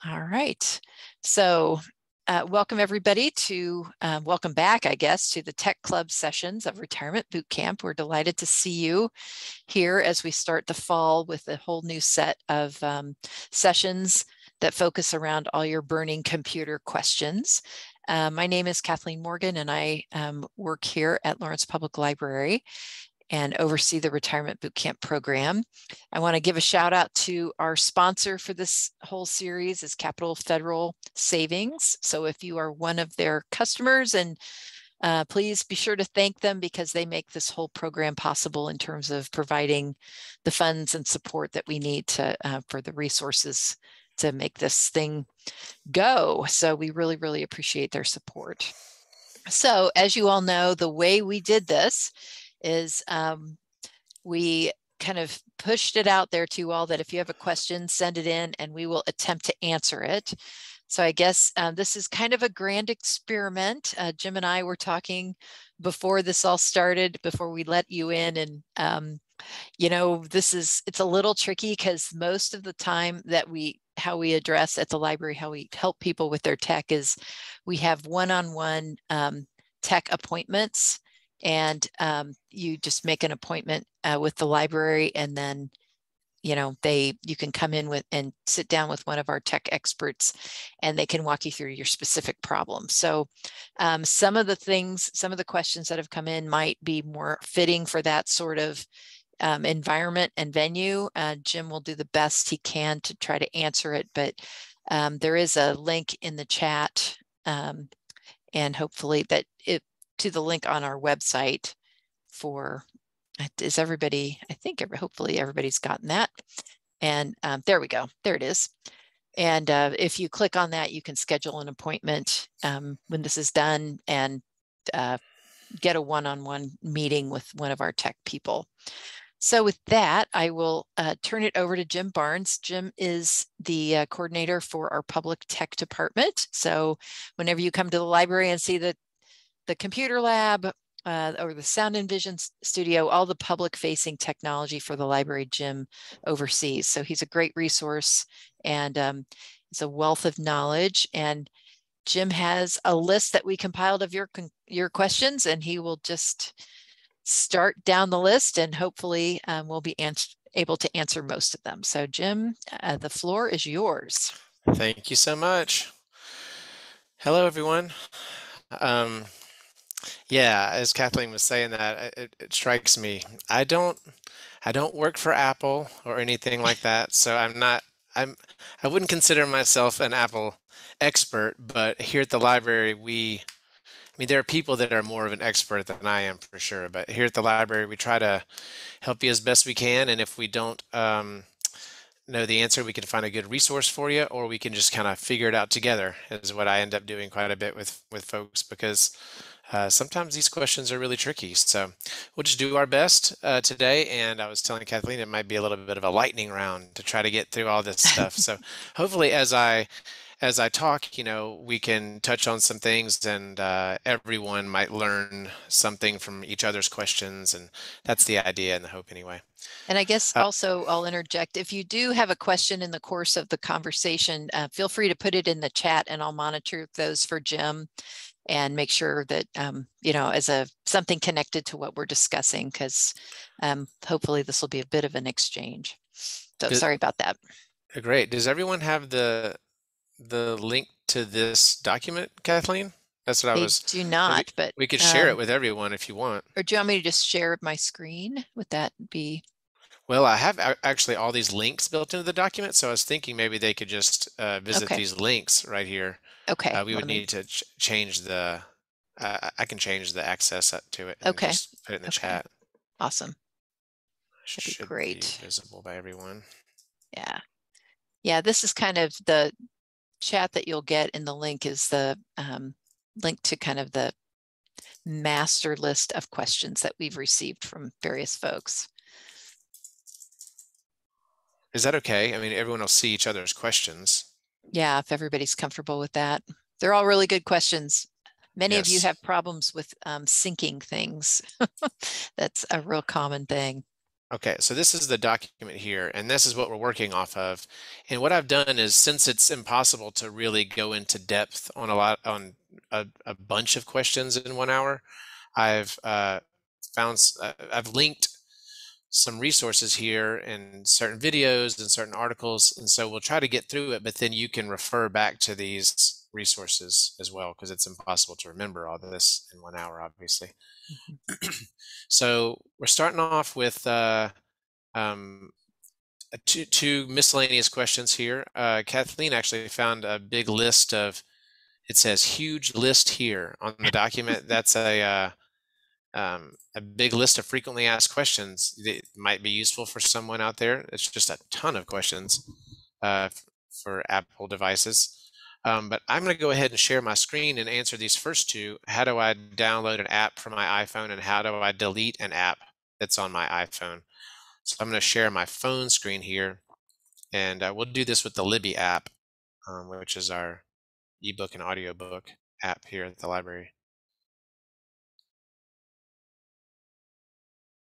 All right. So welcome everybody to, welcome back, I guess, to the Tech Club sessions of Retirement Boot Camp. We're delighted to see you here as we start the fall with a whole new set of sessions that focus around all your burning computer questions. My name is Kathleen Morgan, and I work here at Lawrence Public Library and oversee the Retirement Bootcamp program. I want to give a shout out to our sponsor for this whole series is Capital Federal Savings. So if you are one of their customers, and please be sure to thank them because they make this whole program possible in terms of providing the funds and support that we need to for the resources to make this thing go. So we really, really appreciate their support. So as you all know, the way we did this is we kind of pushed it out there to you all that if you have a question, send it in and we will attempt to answer it. So I guess this is kind of a grand experiment. Jim and I were talking before this all started, before we let you in, and you know, it's a little tricky because most of the time that how we address at the library, how we help people with their tech is we have one-on-one tech appointments. And you just make an appointment with the library, and then you can come in with and sit down with one of our tech experts, and they can walk you through your specific problem. So some of the questions that have come in might be more fitting for that sort of environment and venue. Jim will do the best he can to try to answer it, but there is a link in the chat, and hopefully to the link on our website for, is everybody, I think hopefully everybody's gotten that. And there we go, there it is. And if you click on that, you can schedule an appointment when this is done and get a one-on-one meeting with one of our tech people. So with that, I will turn it over to Jim Barnes. Jim is the coordinator for our public tech department. So whenever you come to the library and see the computer lab or the sound and vision studio, all the public facing technology for the library, Jim oversees. So he's a great resource, and it's a wealth of knowledge. And Jim has a list that we compiled of your questions, and he will just start down the list, and hopefully we'll be able to answer most of them. So Jim, the floor is yours. Thank you so much. Hello, everyone. Yeah, as Kathleen was saying that, it strikes me. I don't work for Apple or anything like that, so I wouldn't consider myself an Apple expert, but here at the library, I mean, there are people that are more of an expert than I am for sure, but here at the library, we try to help you as best we can, and if we don't know the answer, we can find a good resource for you, or we can just kind of figure it out together, is what I end up doing quite a bit with folks, because sometimes these questions are really tricky. So we'll just do our best today. And I was telling Kathleen it might be a little bit of a lightning round to try to get through all this stuff. So hopefully as I talk, we can touch on some things, and everyone might learn something from each other's questions. And that's the idea and the hope anyway. And I guess also I'll interject. If you do have a question in the course of the conversation, feel free to put it in the chat, and I'll monitor those for Jim and make sure that, as something connected to what we're discussing, because hopefully this will be a bit of an exchange. So sorry about that. Great. Does everyone have the link to this document, Kathleen? That's what I was. Do not, but we could share it with everyone if you want. Or do you want me to just share my screen? Would that be? Well, I have actually all these links built into the document, so I was thinking maybe they could just visit these links right here. Okay. We would need to change the. I can change the access to it. And just put it in the chat. Awesome. Should be great. Be visible by everyone. Yeah. Yeah. This is kind of the chat that you'll get in the link is the link to kind of the master list of questions that we've received from various folks. Is that okay? I mean, everyone will see each other's questions. Yeah, if everybody's comfortable with that. They're all really good questions. Many of you have problems with syncing things. That's a real common thing. Okay, so this is the document here, and this is what we're working off of. And what I've done is, since it's impossible to really go into depth on a bunch of questions in 1 hour, I've I've linked some resources here and certain videos and certain articles, and so we'll try to get through it, but then you can refer back to these resources as well, because it's impossible to remember all this in 1 hour, obviously. So we're starting off with um, two miscellaneous questions here. Kathleen actually found a big list of, it says huge list here on the document. That's a big list of frequently asked questions that might be useful for someone out there. It's just a ton of questions for Apple devices. But I'm going to go ahead and share my screen and answer these first two. How do I download an app from my iPhone, and how do I delete an app that's on my iPhone? So I'm going to share my phone screen here, and we'll do this with the Libby app, which is our ebook and audiobook app here at the library.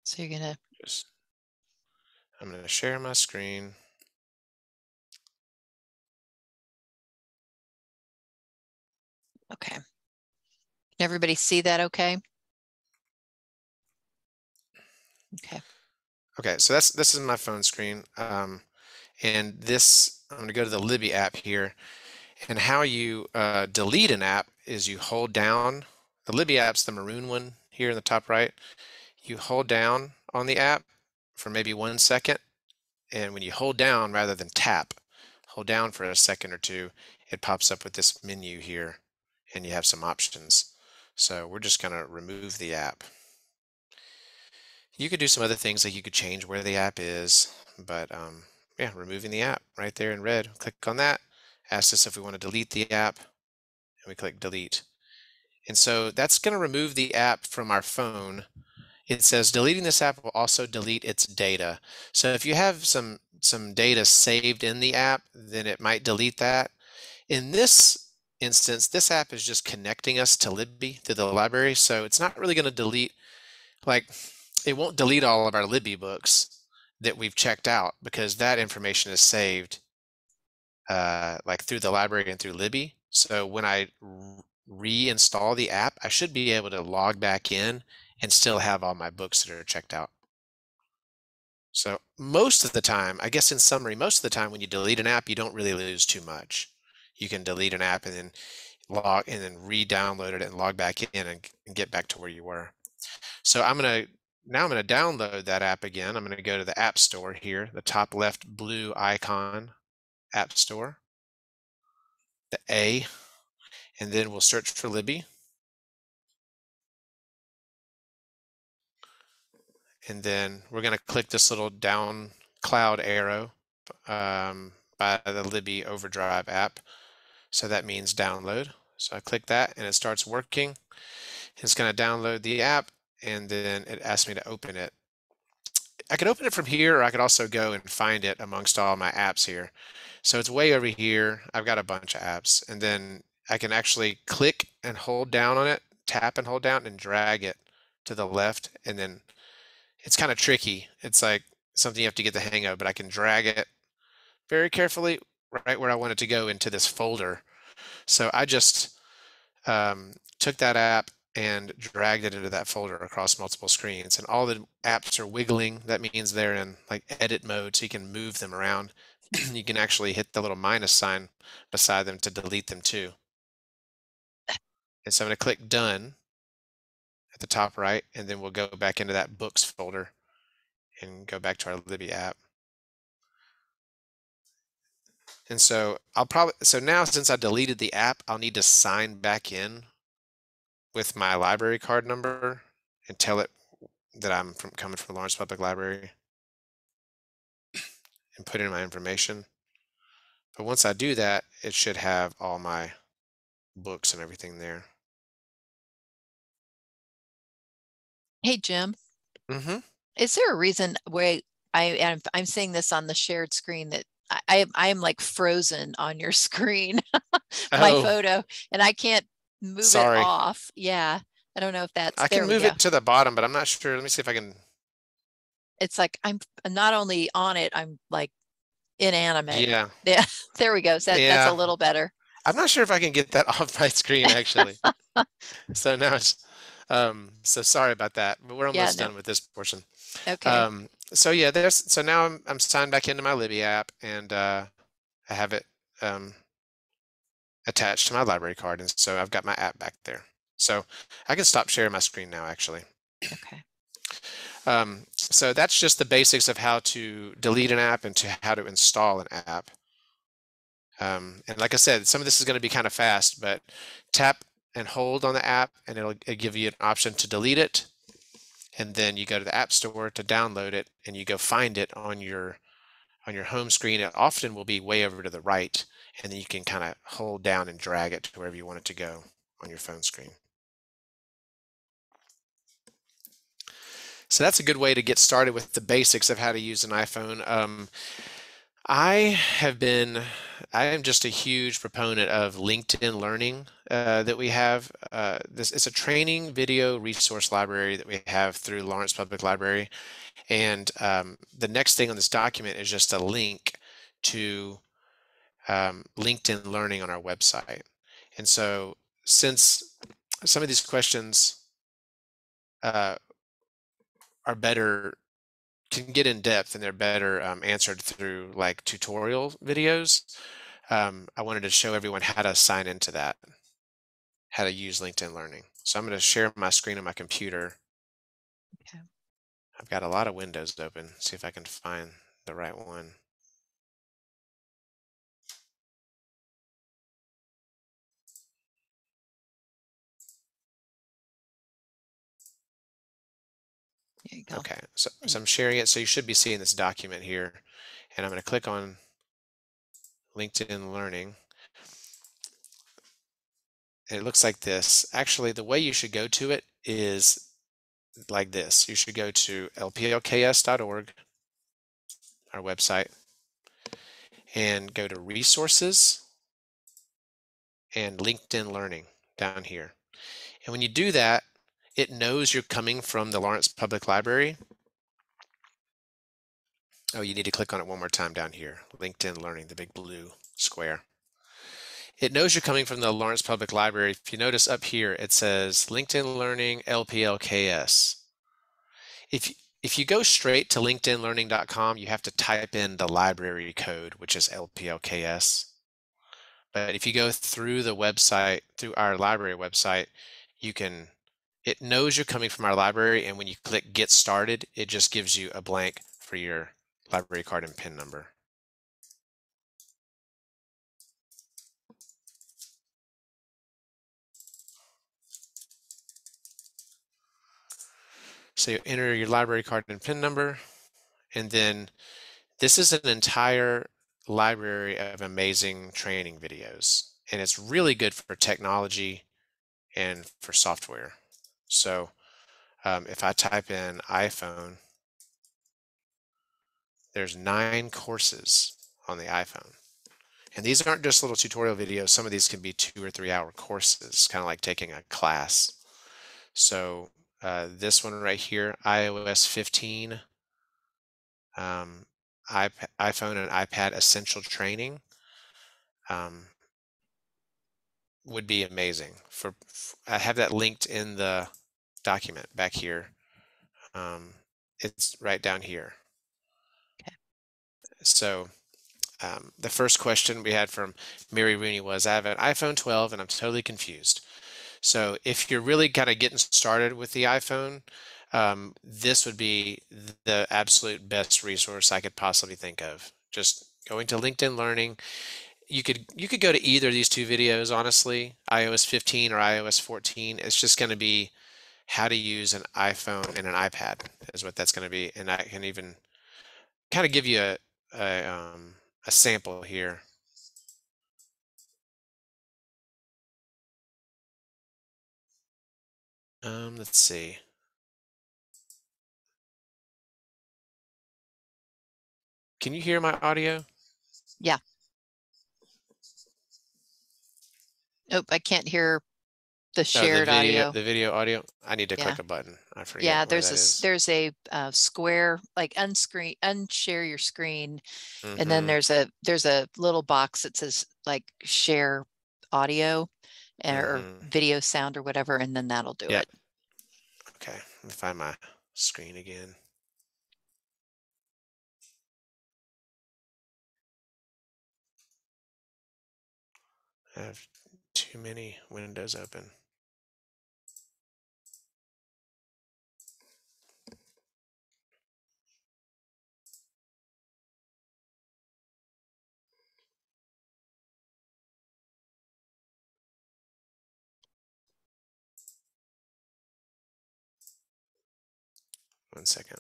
So you're gonna I'm going to share my screen. okay. Can everybody see that okay? Okay. Okay, so this is my phone screen, and this, I'm going to go to the Libby app here, and how you delete an app is you hold down. The Libby app's the maroon one here in the top right. You hold down on the app for maybe 1 second, and when you hold down rather than tap, hold down for a second or two, it pops up with this menu here, and you have some options. So we're just going to remove the app. You could do some other things, like you could change where the app is, but yeah, removing the app right there in red. Click on that, asks us if we want to delete the app, and we click delete. And so that's going to remove the app from our phone. It says deleting this app will also delete its data. So if you have some data saved in the app, then it might delete that. In this instance, this app is just connecting us to Libby, to the library, so it's not really going to delete, like, it won't delete all of our Libby books that we've checked out, because that information is saved like through the library and through Libby. So when I reinstall the app, I should be able to log back in and still have all my books that are checked out. So most of the time, I guess in summary, most of the time when you delete an app, you don't really lose too much. You can delete an app and then log and then re-download it and log back in and get back to where you were. So now I'm going to download that app again. I'm going to go to the App Store here, the top left blue icon, App Store, the A, and then we'll search for Libby. And then we're going to click this little down cloud arrow by the Libby Overdrive app. So that means download. So I click that and it starts working. It's going to download the app, and then it asks me to open it. I could open it from here, or I could also go and find it amongst all my apps here. So it's way over here. I've got a bunch of apps, and then I can actually click and hold down on it, tap and hold down and drag it to the left. And then it's kind of tricky. It's like something you have to get the hang of, but I can drag it very carefully right where I want it to go into this folder. So I just took that app and dragged it into that folder across multiple screens, and all the apps are wiggling. That means they're in like edit mode, so you can move them around. You can actually hit the little minus sign beside them to delete them too. And so I'm going to click done at the top right, and then we'll go back into that books folder and go back to our Libby app. And so so now, since I deleted the app, I'll need to sign back in with my library card number and tell it that I'm coming from Lawrence Public Library and put in my information. But once I do that, it should have all my books and everything there. Hey, Jim. Mm-hmm. Is there a reason where I'm seeing this on the shared screen that I am like frozen on your screen, my photo, and I can't move it Sorry. off. Yeah. I don't know if that's, I there can we move go. it to the bottom, but I'm not sure. Let me see if I can. it's like I'm not only on it, I'm like inanimate. Yeah. Yeah, there we go. That's a Yeah. little better. I'm not sure if I can get that off my screen actually. So now it's so sorry about that, but we're Yeah, almost no. done with this portion. Okay. So yeah, so now I'm signed back into my Libby app and I have it attached to my library card, and so I've got my app back there. So I can stop sharing my screen now actually. Okay. So that's just the basics of how to delete an app and to how to install an app. And like I said, some of this is going to be kind of fast, but tap and hold on the app and it'll give you an option to delete it. And then you go to the App Store to download it and you go find it on your home screen. It often will be way over to the right, and then you can kind of hold down and drag it to wherever you want it to go on your phone screen. So that's a good way to get started with the basics of how to use an iPhone. I am just a huge proponent of LinkedIn Learning that we have. This is a training video resource library that we have through Lawrence Public Library. And the next thing on this document is just a link to LinkedIn Learning on our website. And so since some of these questions are better, can get in depth and they're better answered through like tutorial videos, I wanted to show everyone how to sign into that, how to use LinkedIn Learning. So I'm going to share my screen on my computer. Okay. I've got a lot of windows open. See if I can find the right one. There you go. Okay, so I'm sharing it. So you should be seeing this document here. And I'm going to click on LinkedIn Learning. And it looks like this. Actually, the way you should go to it is like this. You should go to lplks.org, our website, and go to Resources and LinkedIn Learning down here. And when you do that, it knows you're coming from the Lawrence Public Library. Oh, you need to click on it one more time down here. LinkedIn Learning, the big blue square. It knows you're coming from the Lawrence Public Library. If you notice up here, it says LinkedIn Learning LPLKS. If you go straight to linkedinlearning.com, you have to type in the library code, which is LPLKS. But if you go through the website, through our library website, it knows you're coming from our library, and when you click Get Started, it just gives you a blank for your library card and PIN number. So you enter your library card and PIN number, and then this is an entire library of amazing training videos, and it's really good for technology and for software. So if I type in iPhone, there's 9 courses on the iPhone. And these aren't just little tutorial videos. Some of these can be 2 or 3 hour courses, kind of like taking a class. So this one right here, iOS 15, iPhone and iPad Essential Training would be amazing. I have that linked in the document back here. It's right down here. Okay. So the first question we had from Mary Rooney was, I have an iPhone 12 and I'm totally confused. So if you're really kind of getting started with the iPhone, this would be the absolute best resource I could possibly think of. Just going to LinkedIn Learning. You could go to either of these 2 videos, honestly, iOS 15 or iOS 14. It's just going to be how to use an iPhone and an iPad is what that's going to be. And I can even kind of give you a sample here. Let's see. Can you hear my audio? Yeah. Oh, I can't hear The Oh, shared audio. the video audio. I need to Yeah. click a button. I Yeah, forget where that is. there's a square, like unshare your screen, and then Mm-hmm. there's a little box that says like share audio or Mm-hmm. video sound or whatever, and then that'll do Yep. it. Okay. Let me find my screen again. I have too many windows open. One second.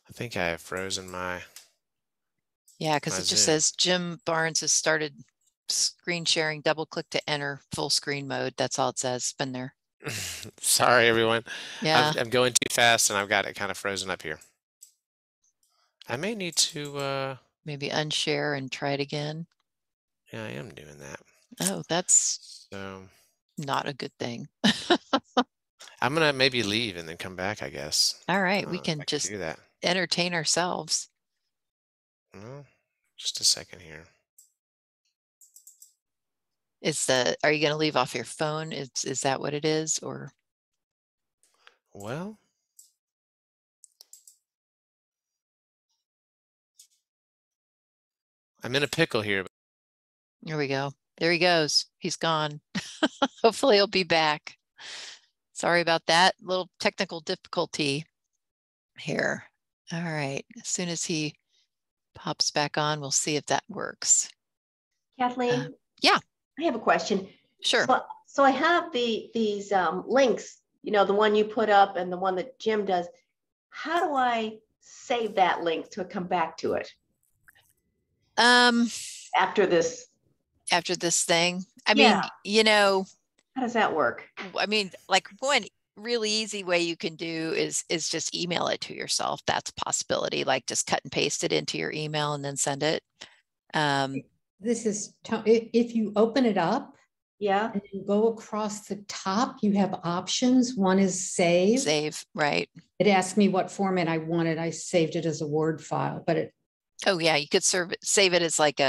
I think I have frozen my Yeah, because it just Zoom. says Jim Barnes has started screen sharing. Double click to enter full screen mode. That's all it says. It's been there. Sorry, everyone. Yeah, I'm going too fast and I've got it kind of frozen up here. I may need to, maybe unshare and try it again. yeah, I am doing that. Oh, that's So not a good thing. I'm gonna maybe leave and then come back, I guess. All right, we If can I can just do that. entertain ourselves. Well, just a second here. Are you going to leave off your phone? Is that what it is? Or Well, I'm in a pickle here. here we go. There he goes. He's gone. Hopefully he'll be back. Sorry about that little technical difficulty here. All right. As soon as he pops back on, we'll see if that works. Kathleen, Yeah, I have a question. sure. So I have these links, the one you put up and the one that Jim does. How do I save that link to come back to it Um, after this? After this thing, I Yeah. mean, How does that work? I mean, like one really easy way you can do is just email it to yourself. That's a possibility. Like just cut and paste it into your email and then send it. This is, if you open it up Yeah. and you go across the top, you have options. One is save. Save, right. It asked me what format I wanted. I saved it as a Word file, but it. Oh yeah, you could save it as like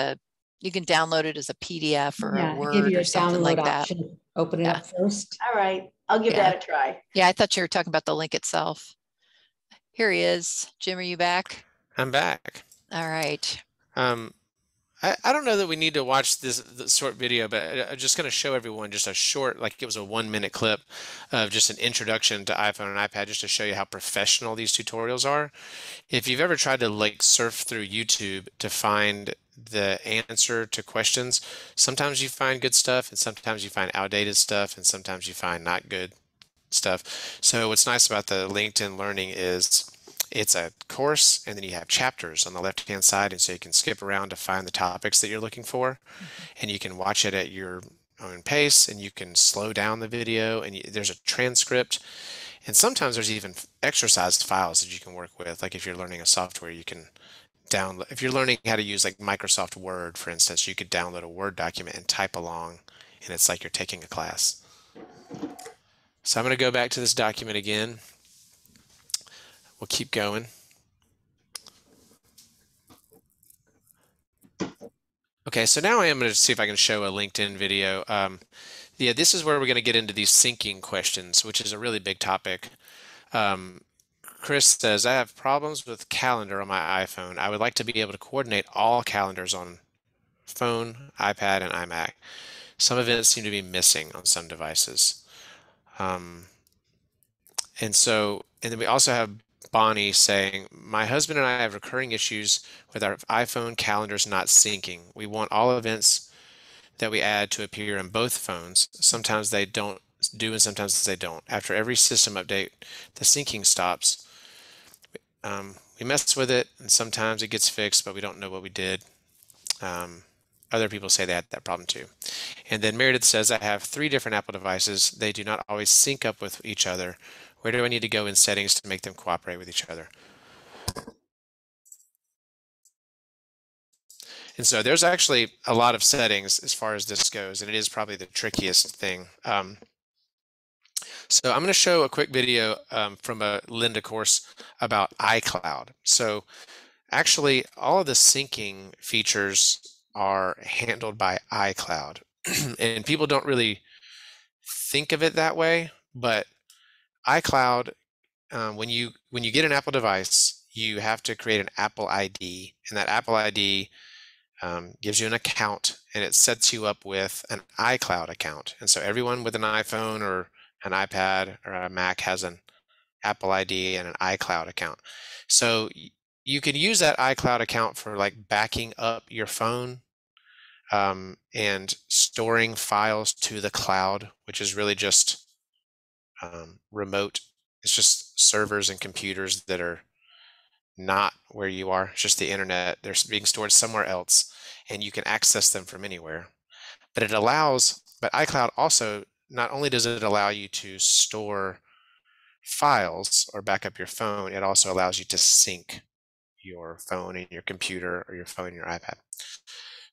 you can download it as a PDF or a Word or something like that. Option. Open it up first. All right. I'll give that a try. Yeah, I thought you were talking about the link itself. Here he is. Jim, are you back? I'm back. All right. I don't know that we need to watch this short video, but I'm just going to show everyone just a short, like it was a 1 minute clip of just an introduction to iPhone and iPad, just to show you how professional these tutorials are. If you've ever tried to like surf through YouTube to find the answer to questions, sometimes you find good stuff and sometimes you find outdated stuff and sometimes you find not good stuff. So what's nice about the LinkedIn Learning is it's a course and then you have chapters on the left hand side, and so you can skip around to find the topics that you're looking for, and you can watch it at your own pace, and you can slow down the video, and there's a transcript, and sometimes there's even exercise files that you can work with. Like if you're learning a software, you can download, if you're learning how to use like Microsoft Word, for instance, you could download a Word document and type along, and it's like you're taking a class. So I'm going to go back to this document again. We'll keep going. Okay, so now I am going to see if I can show a LinkedIn video. Yeah, this is where we're going to get into these syncing questions, which is a really big topic. Chris says, I have problems with calendar on my iPhone. I would like to be able to coordinate all calendars on phone, iPad, and iMac. Some events seem to be missing on some devices. And then we also have Bonnie saying, my husband and I have recurring issues with our iPhone calendars not syncing. We want all events that we add to appear in both phones. Sometimes they don't do and sometimes they don't. After every system update, the syncing stops. We mess with it and sometimes it gets fixed, but we don't know what we did. Other people say they had that problem too. And then Meredith says, I have 3 different Apple devices. They do not always sync up with each other. Where do I need to go in settings to make them cooperate with each other? And so there's actually a lot of settings as far as this goes, and it is probably the trickiest thing. So I'm going to show a quick video from a Linda course about iCloud. So actually, all of the syncing features are handled by iCloud. And people don't really think of it that way, but iCloud, when you get an Apple device, you have to create an Apple ID, and that Apple ID gives you an account, and it sets you up with an iCloud account. And so everyone with an iPhone or an iPad or a Mac has an Apple ID and an iCloud account. So you could use that iCloud account for like backing up your phone and storing files to the cloud, which is really just remote. It's just servers and computers that are not where you are. It's just the internet. They're being stored somewhere else, and you can access them from anywhere. But iCloud also, not only does it allow you to store files or back up your phone, it also allows you to sync your phone and your computer or your phone and your iPad.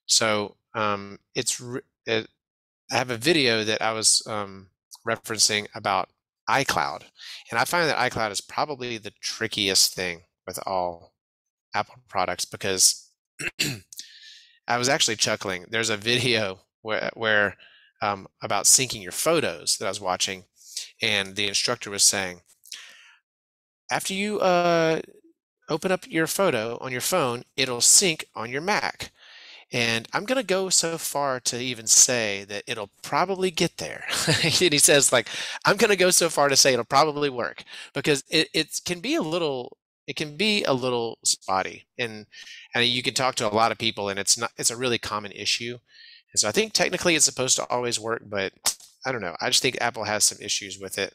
So I have a video that I was referencing about iCloud, and I find that iCloud is probably the trickiest thing with all Apple products, because I was actually chuckling. There's a video where about syncing your photos that I was watching, and the instructor was saying, after you open up your photo on your phone, it'll sync on your Mac. And I'm going to go so far to even say that it'll probably get there. And he says, like, I'm going to go so far to say it'll probably work, because it can be a little spotty, and you can talk to a lot of people, and it's a really common issue. And so I think technically it's supposed to always work, but I don't know. I just think Apple has some issues with it.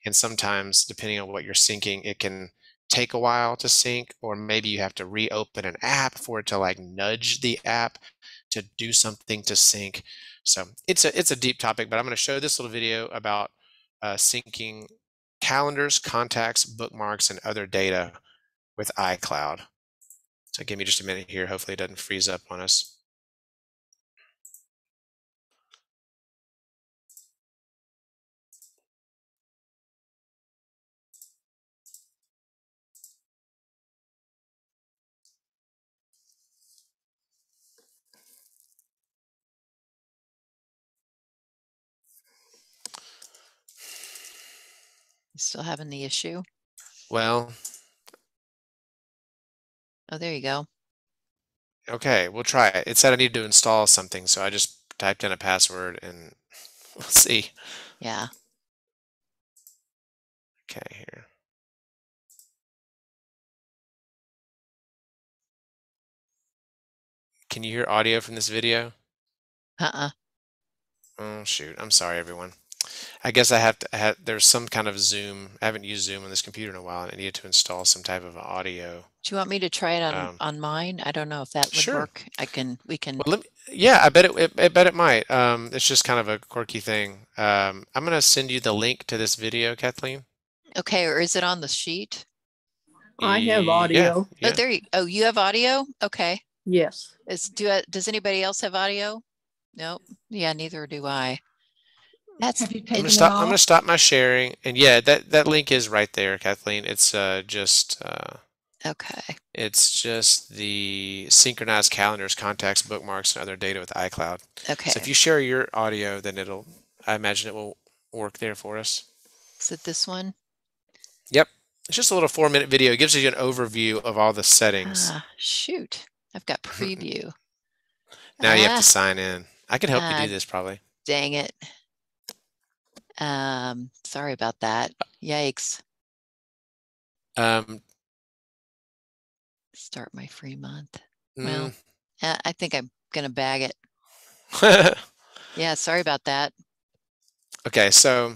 And sometimes, depending on what you're syncing, it can take a while to sync, or maybe you have to reopen an app for it to like nudge the app to do something to sync. So it's a deep topic, but I'm going to show this little video about syncing calendars, contacts, bookmarks, and other data with iCloud. So give me just a minute here. Hopefully it doesn't freeze up on us. Still having the issue? Well, oh, there you go. Okay, we'll try it. It said I need to install something, so I just typed in a password, and we'll see. Yeah. Okay, here. Can you hear audio from this video? Oh, shoot. I'm sorry, everyone. I guess I have to there's some kind of Zoom. I haven't used Zoom on this computer in a while, and I needed to install some type of audio. Do you want me to try it on mine? I don't know if that would Sure. work. We can. Well, yeah, I bet it might. It's just kind of a quirky thing. I'm gonna send you the link to this video, Kathleen. Okay, or is it on the sheet? I have audio. Yeah. Oh, you have audio? Okay. Yes. Does anybody else have audio? No. Yeah, neither do I. Have you taken I'm gonna stop my sharing, and yeah, that link is right there, Kathleen. It's just okay. It's just the synchronized calendars, contacts, bookmarks, and other data with iCloud. Okay. So if you share your audio, then I imagine it will work there for us. Is it this one? Yep. It's just a little 4-minute video. It gives you an overview of all the settings. Shoot. I've got preview. Now you have to sign in. I can help you do this probably. Dang it. Sorry about that. Yikes. Start my free month. Well, I think I'm gonna bag it. Yeah, sorry about that. Okay, so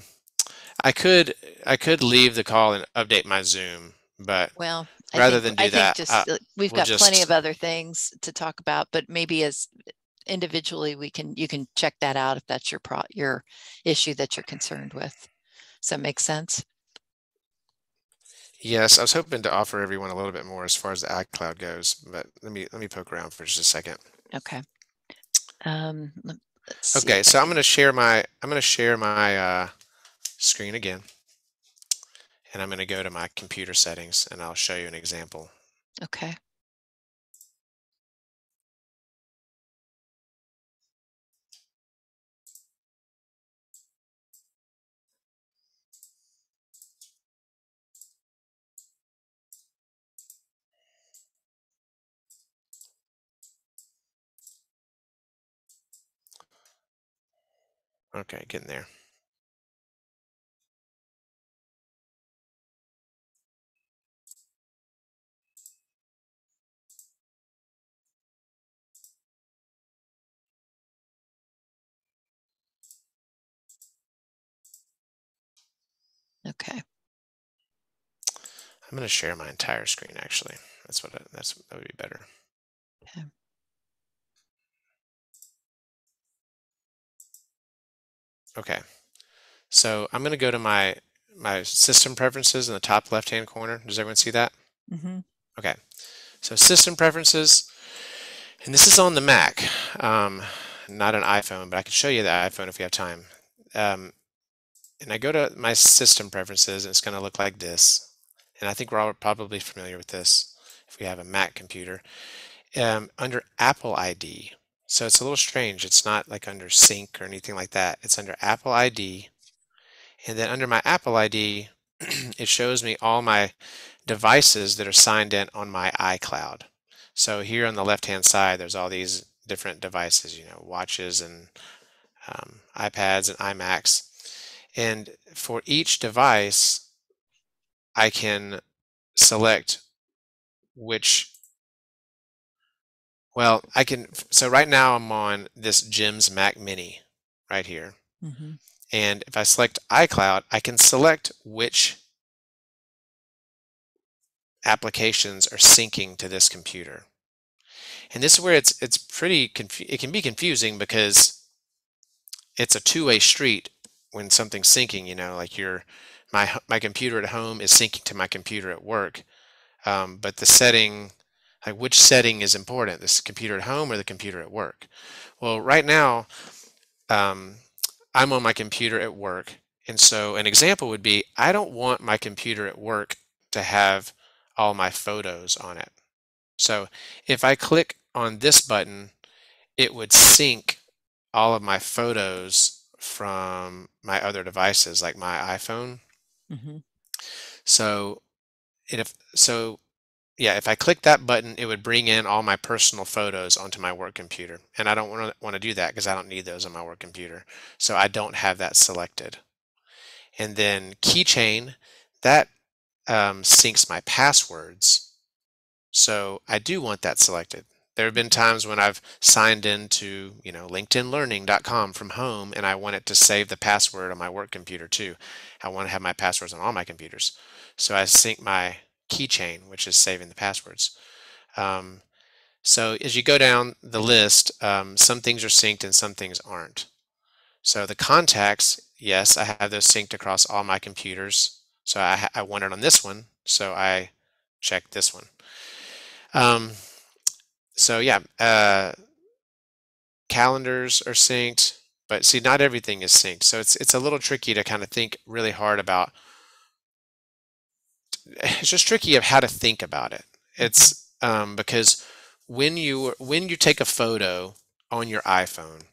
I could leave the call and update my Zoom, but well, rather than do that, we've got plenty of other things to talk about, but maybe as individually, you can check that out if that's your issue that you're concerned with. Does that make sense? Yes, I was hoping to offer everyone a little bit more as far as the iCloud goes, but let me poke around for just a second. Okay. Let's see. Okay, so I'm going to share my screen again, and I'm going to go to my computer settings, and I'll show you an example. Okay. Okay, getting there. Okay. I'm going to share my entire screen, actually. That would be better. Okay. Okay, so I'm going to go to my system preferences in the top left-hand corner. Does everyone see that? Mm-hmm. Okay, so system preferences, and this is on the Mac, not an iPhone, but I can show you the iPhone if we have time. And I go to my system preferences, and it's going to look like this. And I think we're all probably familiar with this if we have a Mac computer. Under Apple ID, so it's a little strange. It's not like under Sync or anything like that. It's under Apple ID. And then under my Apple ID, it shows me all my devices that are signed in on my iCloud. So here on the left-hand side, there's all these different devices, watches and iPads and iMacs. And for each device, I can select so right now I'm on this Jim's Mac Mini right here. Mm-hmm. And if I select iCloud, I can select which applications are syncing to this computer. And this is where it's pretty it can be confusing because it's a two-way street when something's syncing, like my computer at home is syncing to my computer at work. But the setting, like which setting is important, this computer at home or the computer at work? Well, right now, I'm on my computer at work. And so an example would be, I don't want my computer at work to have all my photos on it. So if I click on this button, it would sync all of my photos from my other devices, like my iPhone. Mm-hmm. So if I click that button, it would bring in all my personal photos onto my work computer. And I don't want to do that because I don't need those on my work computer. So I don't have that selected. And then keychain, that syncs my passwords. So I do want that selected. There have been times when I've signed into, LinkedInlearning.com from home, and I want it to save the password on my work computer too. I want to have my passwords on all my computers. So I sync my keychain, which is saving the passwords. So as you go down the list, some things are synced and some things aren't. So the contacts, yes, I have those synced across all my computers. So I want it on this one, so I check this one. So yeah, calendars are synced, but see, not everything is synced. So it's a little tricky to kind of think really hard about. It's just tricky of how to think about it. It's because when you take a photo on your iPhone,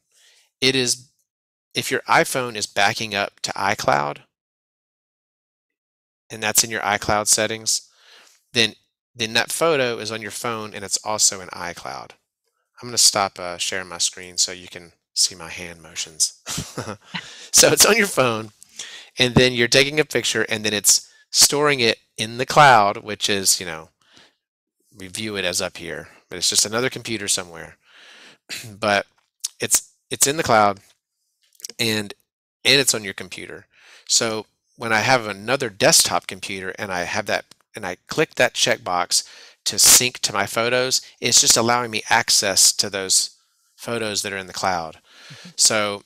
if your iPhone is backing up to iCloud, and that's in your iCloud settings, then that photo is on your phone and it's also in iCloud. I'm going to stop sharing my screen so you can see my hand motions. So it's on your phone, and then you're taking a picture, and then it's storing it in the cloud, which is, we view it as up here, but it's just another computer somewhere. But it's in the cloud, and it's on your computer. So when I have another desktop computer and I have that, and I click that checkbox to sync to my photos, it's just allowing me access to those photos that are in the cloud. So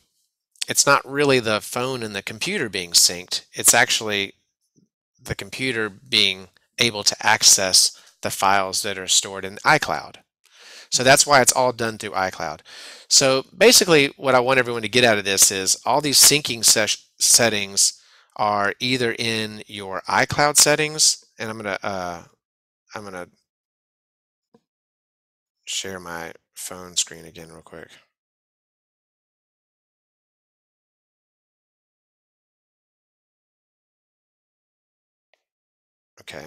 it's not really the phone and the computer being synced. It's actually the computer being able to access the files that are stored in iCloud. So that's why it's all done through iCloud. So basically what I want everyone to get out of this is all these syncing settings are either in your iCloud settings, and I'm gonna share my phone screen again real quick. Okay.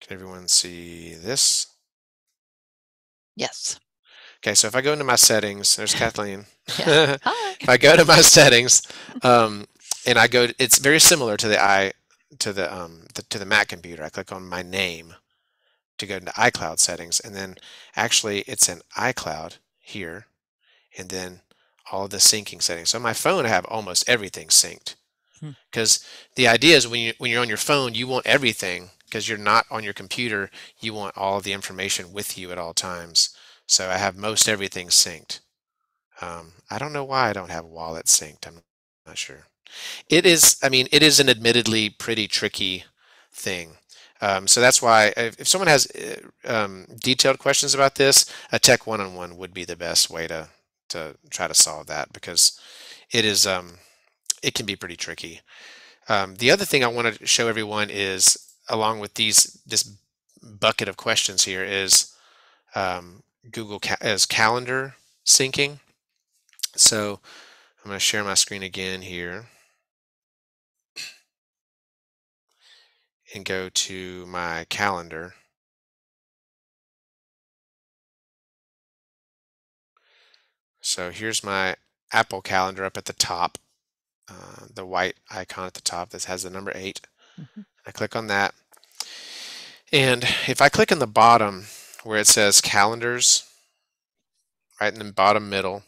Can everyone see this? Yes. Okay, so if I go into my settings, there's Kathleen. Yeah. Hi. If I go to my settings, and I go, it's very similar to the Mac computer. I click on my name to go into iCloud settings, and then actually it's in iCloud here, and then all of the syncing settings. So on my phone, I have almost everything synced, because the idea is when you're on your phone, you want everything, because you're not on your computer. You want all of the information with you at all times. So I have most everything synced. I don't know why I don't have wallet synced. I'm not sure. It is, I mean, it is an admittedly pretty tricky thing. So that's why if someone has detailed questions about this, a tech one-on-one would be the best way to try to solve that, because it is it can be pretty tricky. The other thing I want to show everyone is, along with this bucket of questions here, is Google as calendar syncing. So I'm going to share my screen again here and go to my calendar. So here's my Apple calendar up at the top, the white icon at the top that has the number 8. I click on that. And if I click on the bottom where it says calendars, right in the bottom middle,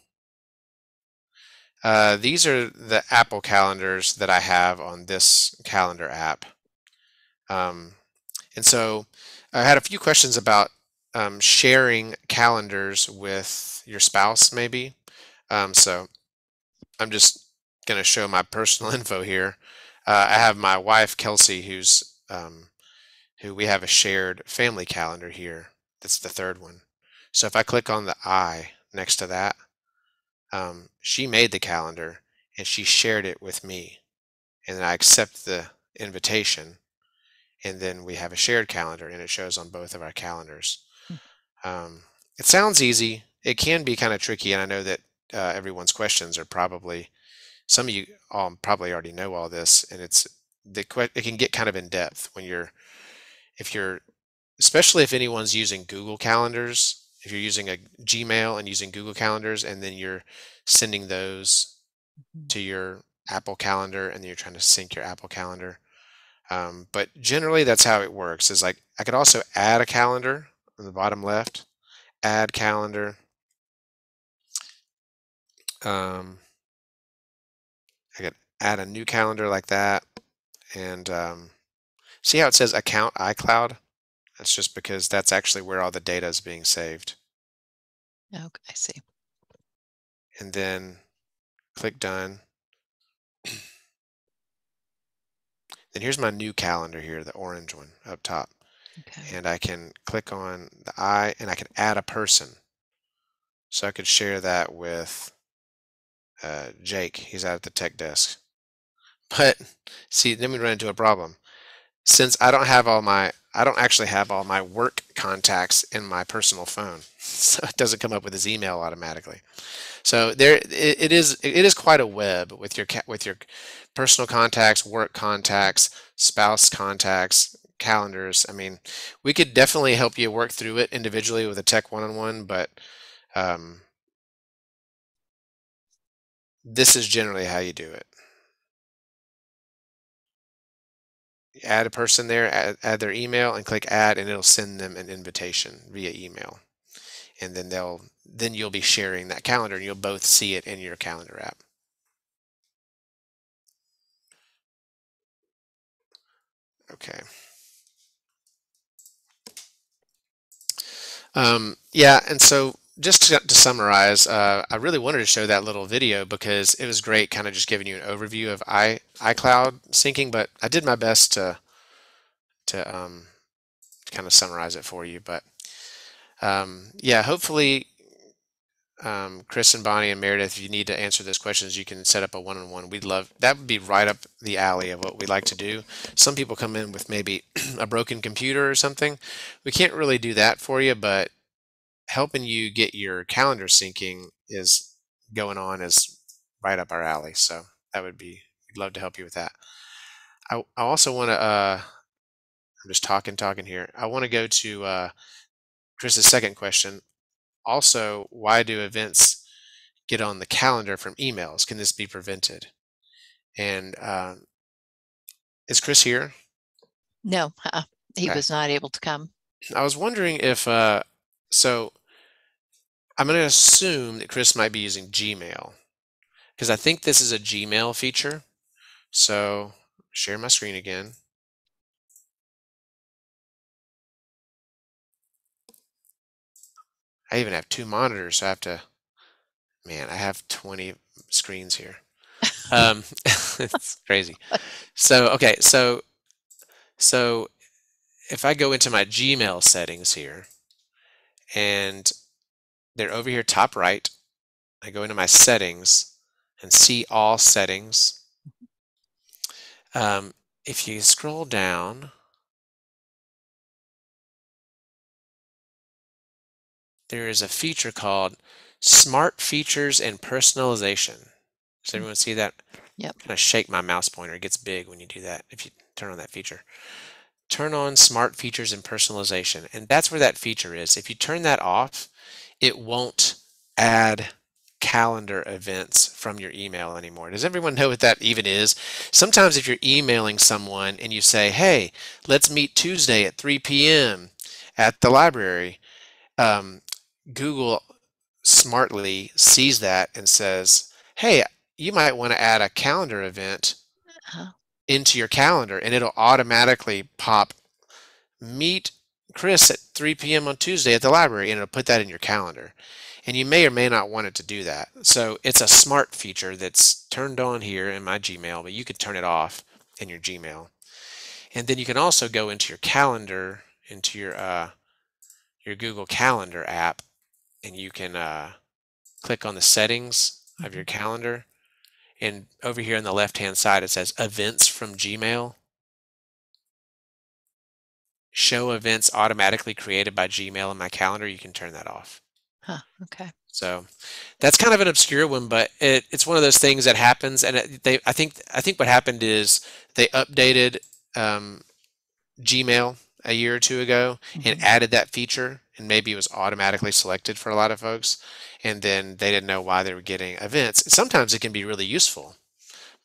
these are the Apple calendars that I have on this calendar app. And so I had a few questions about sharing calendars with your spouse, maybe. So I'm just going to show my personal info here. I have my wife, Kelsey, who we have a shared family calendar here. That's the third one. So if I click on the I next to that, she made the calendar and she shared it with me. And then I accept the invitation, and then we have a shared calendar, and it shows on both of our calendars. It sounds easy. It can be kind of tricky, and I know that everyone's questions are probably, some of you all probably already know all this, and it can get kind of in depth when especially if anyone's using Google Calendars. If you're using a Gmail and using Google Calendars, and then you're sending those to your Apple Calendar, and then you're trying to sync your Apple Calendar. But generally, that's how it works. Is like I could also add a calendar on the bottom left, add calendar. I could add a new calendar like that, and see how it says account iCloud? That's just because that's actually where all the data is being saved. Okay, I see. And then click done. Then here's my new calendar here, the orange one up top. Okay. And I can click on the I, and I can add a person. So I could share that with Jake. He's out at the tech desk. But see, then we run into a problem. Since I don't actually have all my work contacts in my personal phone, so it doesn't come up with his email automatically. So it is quite a web with your personal contacts, work contacts, spouse contacts, calendars. I mean, we could definitely help you work through it individually with a tech one-on-one, but this is generally how you do it. Add a person there, add their email, and click add, and it'll send them an invitation via email. And then you'll be sharing that calendar, and you'll both see it in your calendar app. Okay. Yeah, and so just to summarize, I really wanted to show that little video because it was great, kind of just giving you an overview of iCloud syncing. But I did my best to kind of summarize it for you. But yeah, hopefully, Chris and Bonnie and Meredith, if you need to answer those questions, you can set up a one-on-one. We'd love that. Would be right up the alley of what we like to do. Some people come in with maybe a broken computer or something. We can't really do that for you, but helping you get your calendar syncing is going on is right up our alley. So that would be, we'd love to help you with that. I also want to, I'm just talking here. I want to go to Chris's second question. Also, why do events get on the calendar from emails? Can this be prevented? And is Chris here? No, he Okay. was not able to come. I was wondering if, so I'm going to assume that Chris might be using Gmail because I think this is a Gmail feature. So share my screen again. I even have two monitors, so I have to, man, I have 20 screens here. It's crazy. So, okay, so if I go into my Gmail settings here, and they're over here top right, I go into my settings and see all settings. If you scroll down, there is a feature called Smart Features and Personalization. Does everyone see that? Yep. Kind of shake my mouse pointer. It gets big when you do that, if you turn on that feature. Turn on Smart Features and Personalization, and that's where that feature is. If you turn that off, it won't add calendar events from your email anymore. Does everyone know what that even is? Sometimes if you're emailing someone and you say, hey, let's meet Tuesday at 3 p.m. at the library, Google smartly sees that and says, hey, you might want to add a calendar event into your calendar, and it'll automatically pop meet Chris at 3 p.m. on Tuesday at the library, and it'll put that in your calendar. And you may or may not want it to do that. So it's a smart feature that's turned on here in my Gmail, but you could turn it off in your Gmail. And then you can also go into your calendar, into your Google Calendar app, and you can click on the settings of your calendar. And over here on the left-hand side, it says Events from Gmail. Show events automatically created by Gmail in my calendar. You can turn that off. Huh, okay. So that's kind of an obscure one, but it's one of those things that happens. And I think what happened is they updated Gmail a year or two ago and added that feature, and maybe it was automatically selected for a lot of folks, and then they didn't know why they were getting events. Sometimes it can be really useful,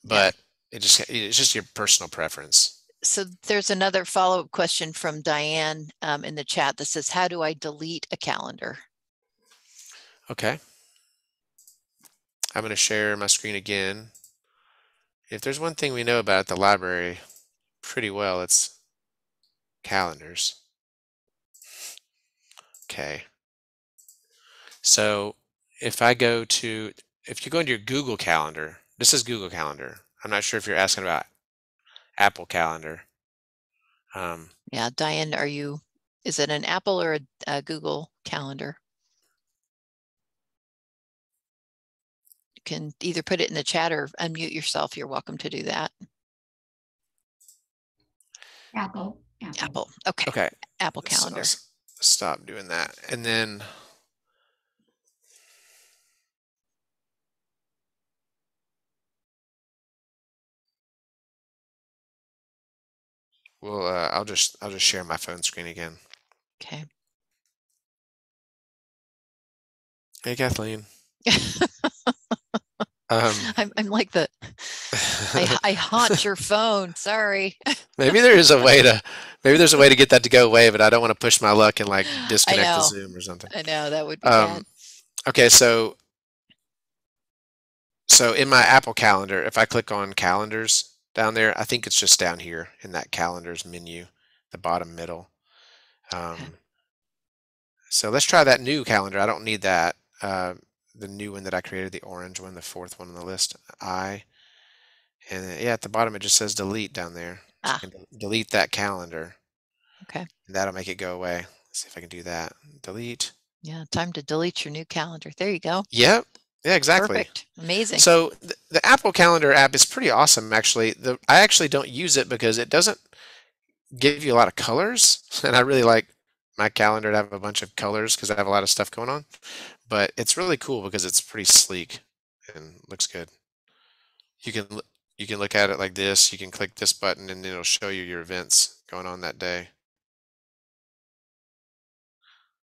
but it's just your personal preference. So there's another follow-up question from Diane in the chat that says, how do I delete a calendar? Okay. I'm going to share my screen again. If there's one thing we know about the library pretty well, it's calendars. Okay. So if you go into your Google Calendar, this is Google Calendar. I'm not sure if you're asking about Apple Calendar. Yeah, Diane, is it an Apple or a Google Calendar? You can either put it in the chat or unmute yourself. You're welcome to do that. Apple. Apple. Okay. Okay. Apple Calendar. So stop doing that. And then I'll just share my phone screen again. Okay. Hey, Kathleen. I'm like I haunt your phone. Sorry. Maybe there's a way to get that to go away, but I don't want to push my luck and like disconnect the Zoom or something. I know that would be bad. Okay, so in my Apple Calendar, if I click on calendars down there, I think it's just down here in that calendars menu, the bottom middle. So let's try that new calendar. I don't need that. The new one that I created, the orange one, the fourth one on the list. And then, yeah, at the bottom it just says delete down there. So Ah, I can delete that calendar, okay. and that'll make it go away. Let's see if I can do that. Delete. Yeah, time to delete your new calendar. There you go. Yep. Yeah, exactly. Perfect. Amazing. So the Apple Calendar app is pretty awesome, actually. I actually don't use it because it doesn't give you a lot of colors, and I really like my calendar to have a bunch of colors because I have a lot of stuff going on. But it's really cool because it's pretty sleek and looks good. You can you can look at it like this. You can click this button, and it'll show you your events going on that day.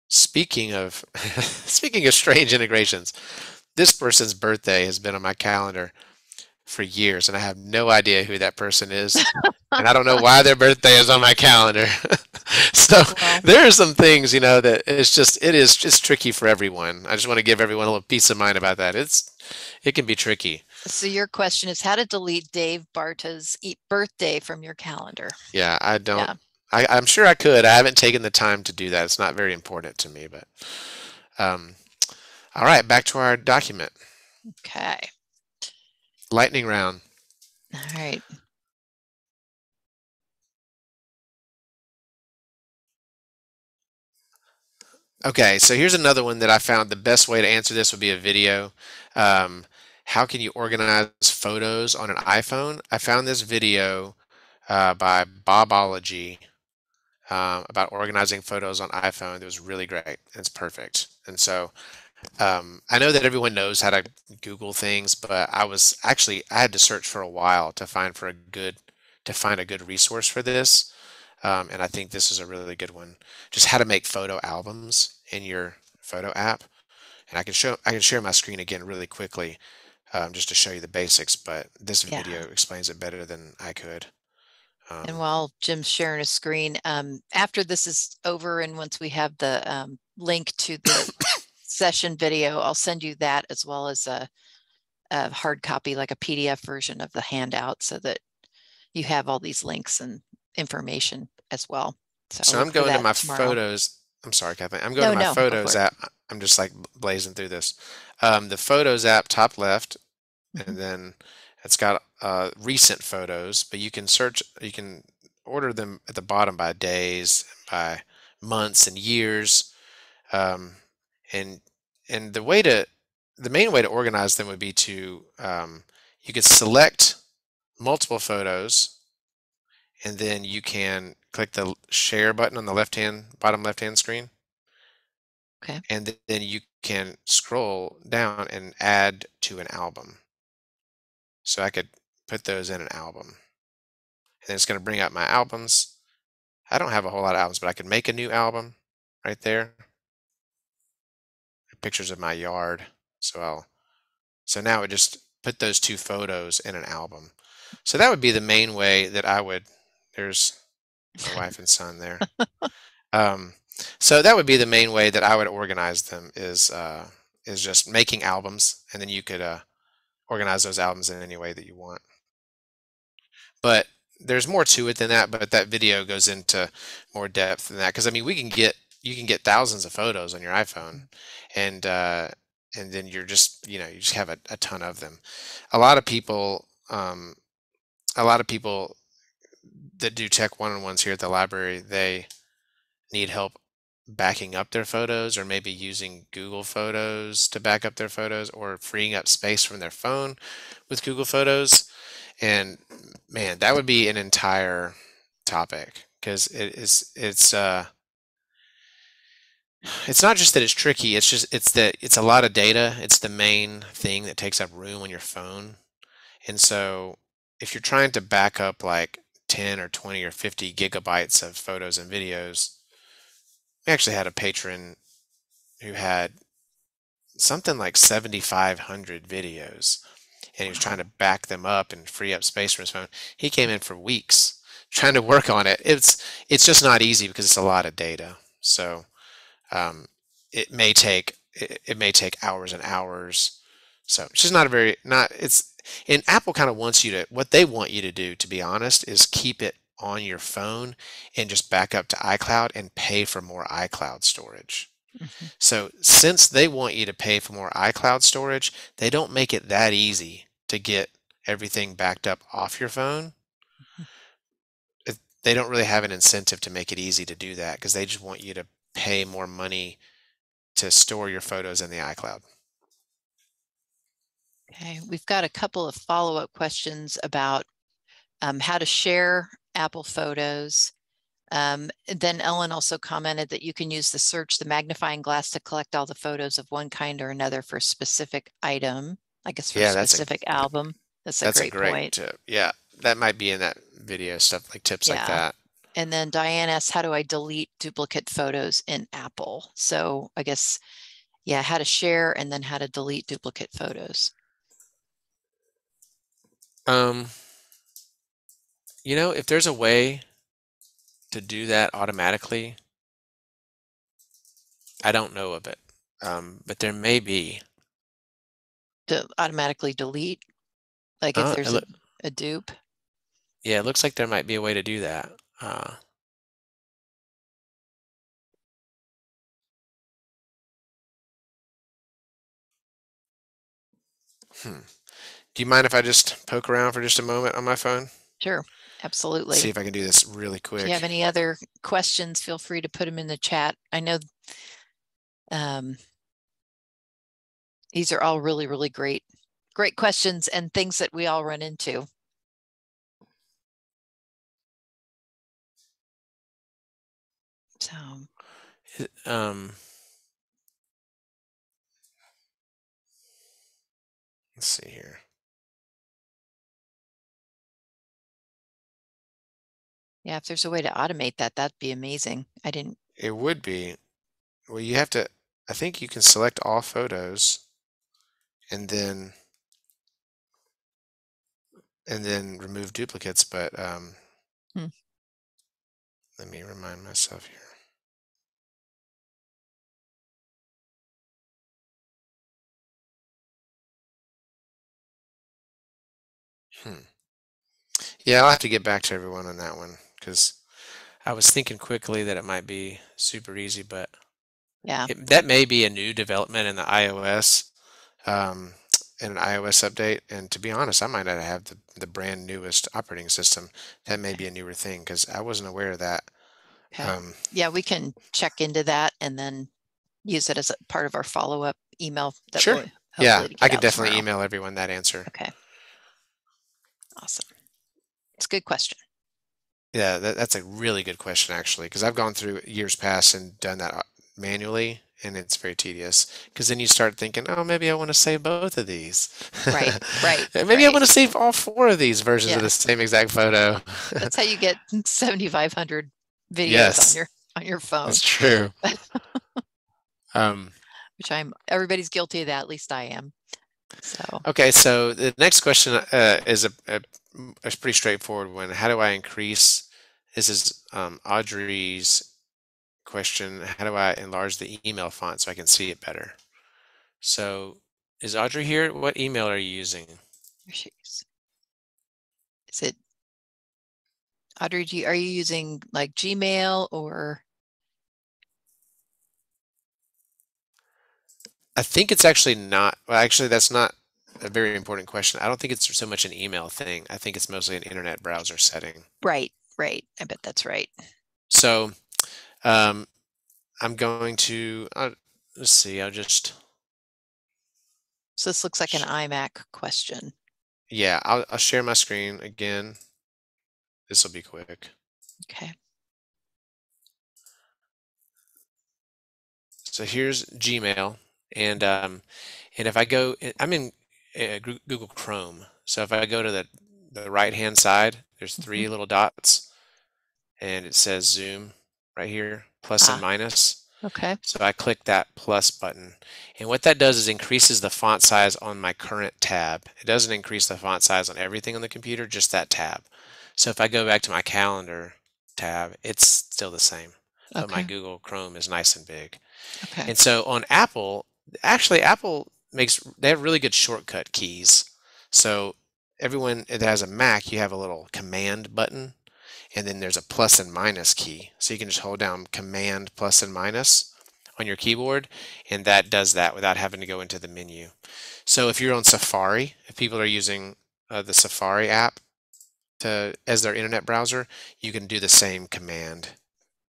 Speaking of speaking of strange integrations, this person's birthday has been on my calendar for years, and I have no idea who that person is, and I don't know why their birthday is on my calendar. So Well, there are some things, that it is just tricky for everyone. I just want to give everyone a little peace of mind about that. It can be tricky. so your question is how to delete Dave Barta's birthday from your calendar. Yeah, I don't. Yeah. I'm sure I could. I haven't taken the time to do that. It's not very important to me, but all right, back to our document. Okay. Lightning round. All right. Okay, so here's another one that I found the best way to answer this would be a video. Um, how can you organize photos on an iPhone? I found this video by Bobology about organizing photos on iPhone. It was really great. It's perfect. And so I know that everyone knows how to Google things, but I had to search for a while to find a good resource for this. And I think this is a really good one. Just how to make photo albums in your photo app. And I can share my screen again really quickly, just to show you the basics, but this Yeah. video explains it better than I could. And while Jim's sharing his screen, after this is over and once we have the link to the session video, I'll send you that as well as a hard copy, like a PDF version of the handout so that you have all these links and information as well. So I'll I'm look for going to that my tomorrow. photos. I'm sorry, Kathleen. I'm going to my No, go photos for it. app. I'm just like blazing through this. The photos app, top left, Mhm. and then it's got recent photos, but you can order them at the bottom by days, by months and years. Um, and and the main way to organize them would be to you could select multiple photos, and then you can click the share button on the bottom left hand screen, Okay. and then you can scroll down and add to an album. So I could put those in an album, and then it's going to bring up my albums. I don't have a whole lot of albums, but I could make a new album right there. Pictures of my yard. So now I would just put those two photos in an album. So that would be the main way that there's my wife and son there. Um, so that would be the main way that I would organize them is just making albums, and then you could organize those albums in any way that you want. But there's more to it than that, but that video goes into more depth than that. Because I mean, you can get thousands of photos on your iPhone, and then you just have a ton of them. A lot of people, a lot of people that do tech one-on-ones here at the library, they need help backing up their photos, or maybe using Google Photos to back up their photos, or freeing up space from their phone with Google Photos. And man, that would be an entire topic, because it's not just that it's tricky, it's that it's a lot of data. It's the main thing that takes up room on your phone. And so if you're trying to back up like 10 or 20 or 50 gigabytes of photos and videos, we actually had a patron who had something like 7,500 videos, and he was trying to back them up and free up space from his phone. He came in for weeks trying to work on it. It's just not easy because it's a lot of data. So it may take hours and hours. So it's just not a very not it's and Apple kind of wants you to what they want you to do, to be honest, is keep it on your phone and just back up to iCloud and pay for more iCloud storage. Mhm. So since they want you to pay for more iCloud storage, they don't make it that easy to get everything backed up off your phone. They don't really have an incentive to make it easy to do that because they just want you to pay more money to store your photos in the iCloud. Okay, we've got a couple of follow-up questions about how to share Apple Photos. Then Ellen also commented that you can use the magnifying glass to collect all the photos of one kind or another for a specific item, I guess for a Yeah, specific album. That's a that's a great great point. tip. Yeah, that might be in that video stuff, like tips like Yeah. that. And then Diane asks, how do I delete duplicate photos in Apple? So I guess, yeah, how to share and then how to delete duplicate photos. If there's a way to do that automatically, I don't know of it, but there may be. To automatically delete, like if there's a dupe. Yeah, it looks like there might be a way to do that. Do you mind if I just poke around for just a moment on my phone? Sure, absolutely. See if I can do this really quick. If you have any other questions, feel free to put them in the chat. I know these are all really, really great questions and things that we all run into. So, let's see here. yeah, if there's a way to automate that, that'd be amazing. It would be. Well, you have to, I think you can select all photos and then remove duplicates, but let me remind myself here. Yeah, I'll have to get back to everyone on that one because I was thinking quickly that it might be super easy, but yeah, that may be a new development in the iOS, in an iOS update. And to be honest, I might not have the brand newest operating system. That may be a newer thing because I wasn't aware of that. okay. Yeah, we can check into that and then use it as a part of our follow-up email that Sure. we'll Yeah, hopefully I get can out definitely tomorrow. email everyone that answer. Okay. Awesome. It's a good question. Yeah, that's a really good question, actually, because I've gone through years past and done that manually, and it's very tedious. Because then you start thinking, oh, maybe I want to save both of these. Right, right. Maybe I want to save all 4 of these versions of Yeah. the same exact photo. That's how you get 7,500 videos Yes, on your phone. that's true. Which everybody's guilty of that, at least I am. So Okay, so the next question is a pretty straightforward one. How do I increase? This is Audrey's question. How do I enlarge the email font so I can see it better? So is Audrey here? What email are you using? is it Audrey? Are you using like Gmail or? I think it's actually not. Well, actually, that's not a very important question. I don't think it's so much an email thing. I think it's mostly an internet browser setting. Right, right. I bet that's right. So I'm going to, let's see, I'll just. So this looks like an iMac question. Yeah, I'll share my screen again. This will be quick. Okay. So here's Gmail, and if I go, I'm in Google Chrome. So if I go to the right-hand side, there's 3 little dots, and it says Zoom right here, plus and minus. Okay. So I click that plus button, and what that does is increases the font size on my current tab. It doesn't increase the font size on everything on the computer, just that tab. So if I go back to my calendar tab, it's still the same, but my Google Chrome is nice and big. Okay. And so on Apple, actually they have really good shortcut keys. So everyone that has a Mac, you have a little command button, and then there's a plus and minus key. So you can just hold down command plus and minus on your keyboard, and that does that without having to go into the menu. So if you're on Safari, if people are using the Safari app as their internet browser, you can do the same command,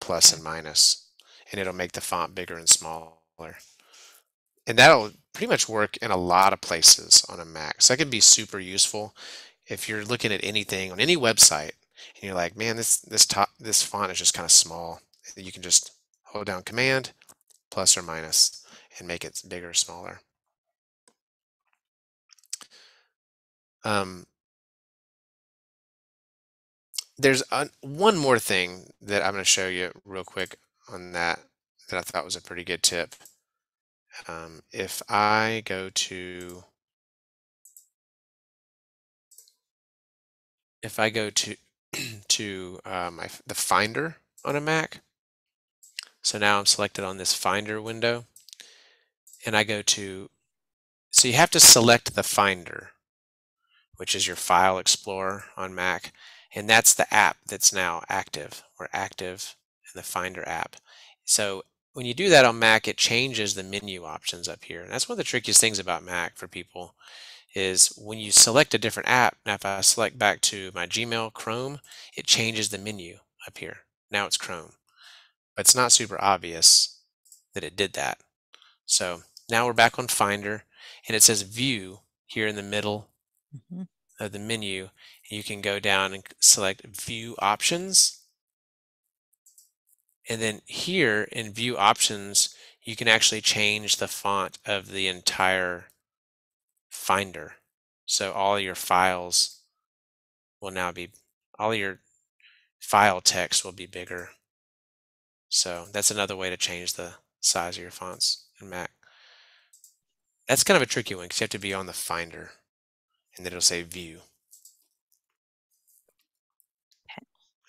plus and minus, and it'll make the font bigger and smaller. And that'll pretty much work in a lot of places on a Mac. So that can be super useful if you're looking at anything on any website and you're like, man, this font is just kind of small. You can just hold down Command, plus or minus, and make it bigger or smaller. There's one more thing that I'm going to show you real quick on that I thought was a pretty good tip. If I go to the Finder on a Mac, so now I'm selected on this Finder window, and I go to, so you have to select the Finder, which is your File Explorer on Mac, and that's the app that's now active. We're active in the Finder app. So when you do that on Mac, it changes the menu options up here. And that's one of the trickiest things about Mac for people is when you select a different app. Now if I select back to my Gmail Chrome, it changes the menu up here. Now it's Chrome, but it's not super obvious that it did that. So now we're back on Finder, and it says View here in the middle of the menu. You can go down and select View Options, and then here in View Options you can actually change the font of the entire Finder. So all your files will now be, all your file text will be bigger. So that's another way to change the size of your fonts in Mac. That's kind of a tricky one because you have to be on the Finder, and then it'll say View.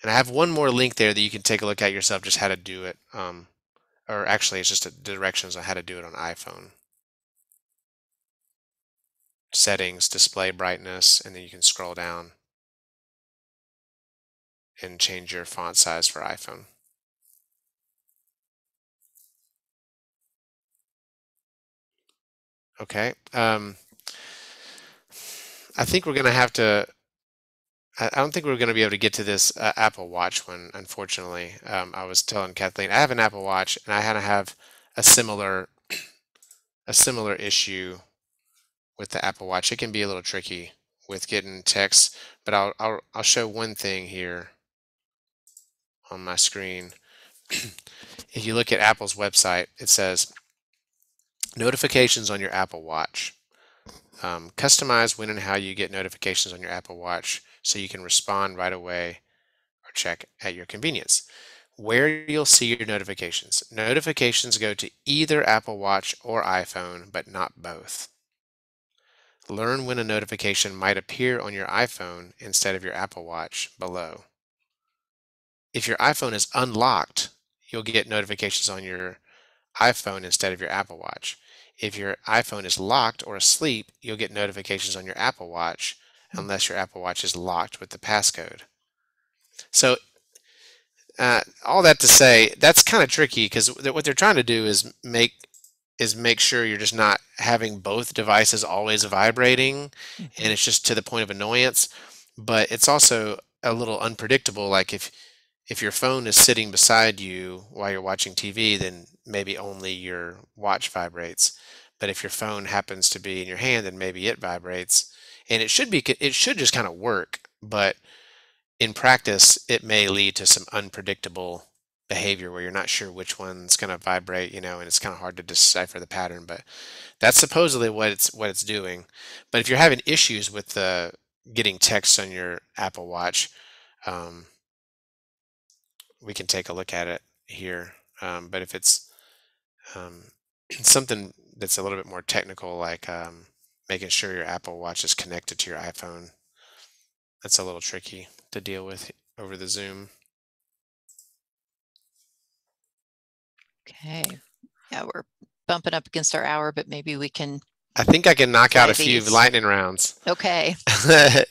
And I have one more link there that you can take a look at yourself, just how to do it. Or actually, it's just directions on how to do it on iPhone. Settings, display brightness, and then you can scroll down and change your font size for iPhone. Okay. I think we're going to have to, I don't think we're going to be able to get to this Apple Watch one, unfortunately. I was telling Kathleen, I have an Apple Watch, and I had to have a similar issue with the Apple Watch. It can be a little tricky with getting text, but I'll show one thing here on my screen. If you look at Apple's website, it says notifications on your Apple Watch. Customize when and how you get notifications on your Apple Watch so you can respond right away or check at your convenience. Where you'll see your notifications. Notifications go to either Apple Watch or iPhone, but not both. Learn when a notification might appear on your iPhone instead of your Apple Watch below. If your iPhone is unlocked, you'll get notifications on your iPhone instead of your Apple Watch. If your iPhone is locked or asleep, you'll get notifications on your Apple Watch unless your Apple Watch is locked with the passcode. So all that to say, that's kind of tricky because what they're trying to do is make sure you're just not having both devices always vibrating, and it's just to the point of annoyance. But it's also a little unpredictable. Like if your phone is sitting beside you while you're watching TV, then maybe only your watch vibrates. But if your phone happens to be in your hand, then maybe it vibrates. And it should just kind of work. But in practice, it may lead to some unpredictable behavior where you're not sure which one's going to vibrate, and it's kind of hard to decipher the pattern. But that's supposedly what it's doing. But if you're having issues with getting text on your Apple Watch, we can take a look at it here. But if it's something that's a little bit more technical, like making sure your Apple Watch is connected to your iPhone, that's a little tricky to deal with over the Zoom. Okay. Yeah, we're bumping up against our hour, but maybe we can. I think I can knock out a few lightning rounds. Okay.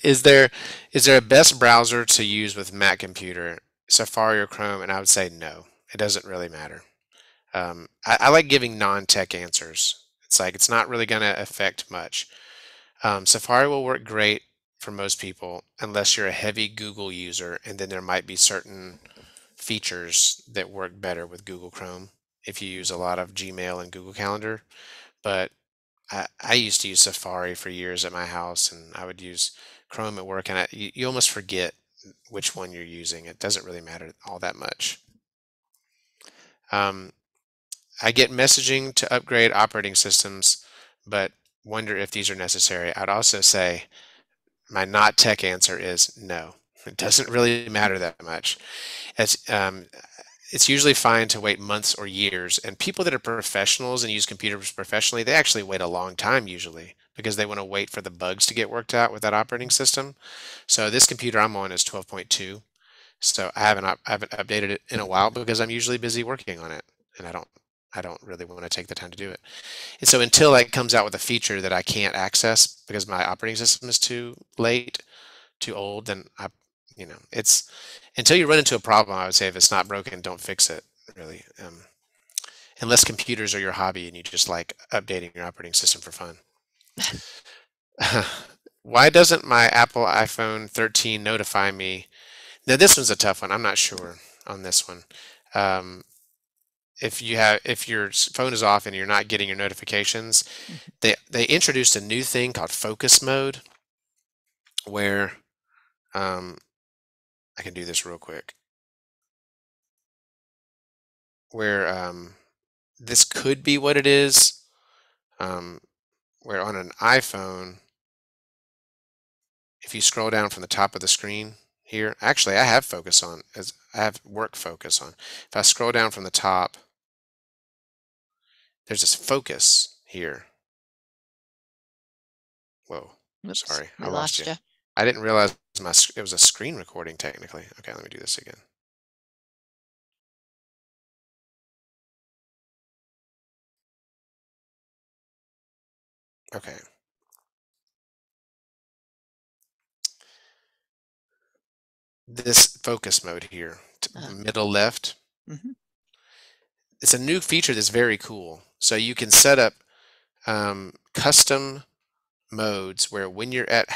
Is there a best browser to use with Mac computer, Safari or Chrome? And I would say no. It doesn't really matter. I like giving non-tech answers. It's like it's not really going to affect much. Safari will work great for most people unless you're a heavy Google user, and then there might be certain features that work better with Google Chrome if you use a lot of Gmail and Google Calendar. But I used to use Safari for years at my house, and I would use Chrome at work, and you almost forget which one you're using. It doesn't really matter all that much. I get messaging to upgrade operating systems, but wonder if these are necessary. I'd also say my not tech answer is no. It doesn't really matter that much. It's usually fine to wait months or years, and people that are professionals and use computers professionally, they actually wait a long time usually because they want to wait for the bugs to get worked out with that operating system. So this computer I'm on is 12.2, so I haven't updated it in a while because I'm usually busy working on it, and I don't really want to take the time to do it. And so until it comes out with a feature that I can't access because my operating system is too late, too old, then it's until you run into a problem, I would say if it's not broken, don't fix it, really. Unless computers are your hobby and you just like updating your operating system for fun. Why doesn't my Apple iPhone 13 notify me? Now this one's a tough one. I'm not sure on this one. If your phone is off and you're not getting your notifications, they introduced a new thing called focus mode where I can do this real quick. Where this could be what it is. Where on an iPhone, if you scroll down from the top of the screen here, actually I have focus on, as I have work focus on. If I scroll down from the top, there's this focus here. Whoa, Oops, sorry, we I lost you. you. I didn't realize it was a screen recording technically. Okay, let me do this again. Okay. This focus mode here, middle left. It's a new feature that's very cool. So you can set up custom modes where when you're at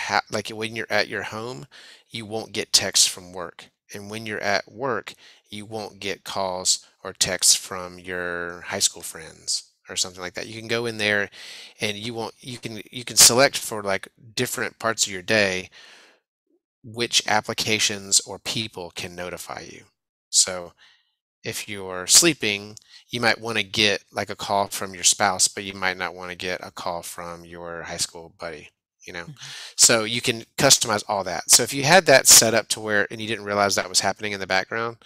when you're at your home, you won't get texts from work, and when you're at work, you won't get calls or texts from your high school friends or something like that. You can go in there, and you can select for like different parts of your day which applications or people can notify you. So if you're sleeping, you might want to get like a call from your spouse, but you might not want to get a call from your high school buddy, you know? So you can customize all that. So if you had that set up to where, and you didn't realize that was happening in the background,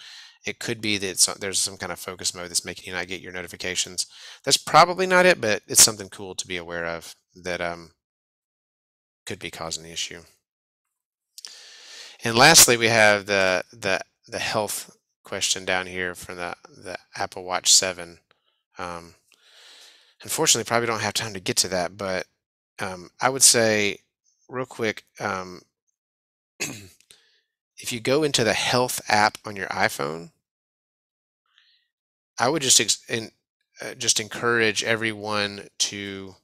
it could be that there's some kind of focus mode that's making you not get your notifications. That's probably not it, but it's something cool to be aware of that could be causing the issue. And lastly, we have the health question down here from the Apple Watch 7. Unfortunately, probably don't have time to get to that, but I would say real quick, if you go into the health app on your iPhone, I would just encourage everyone to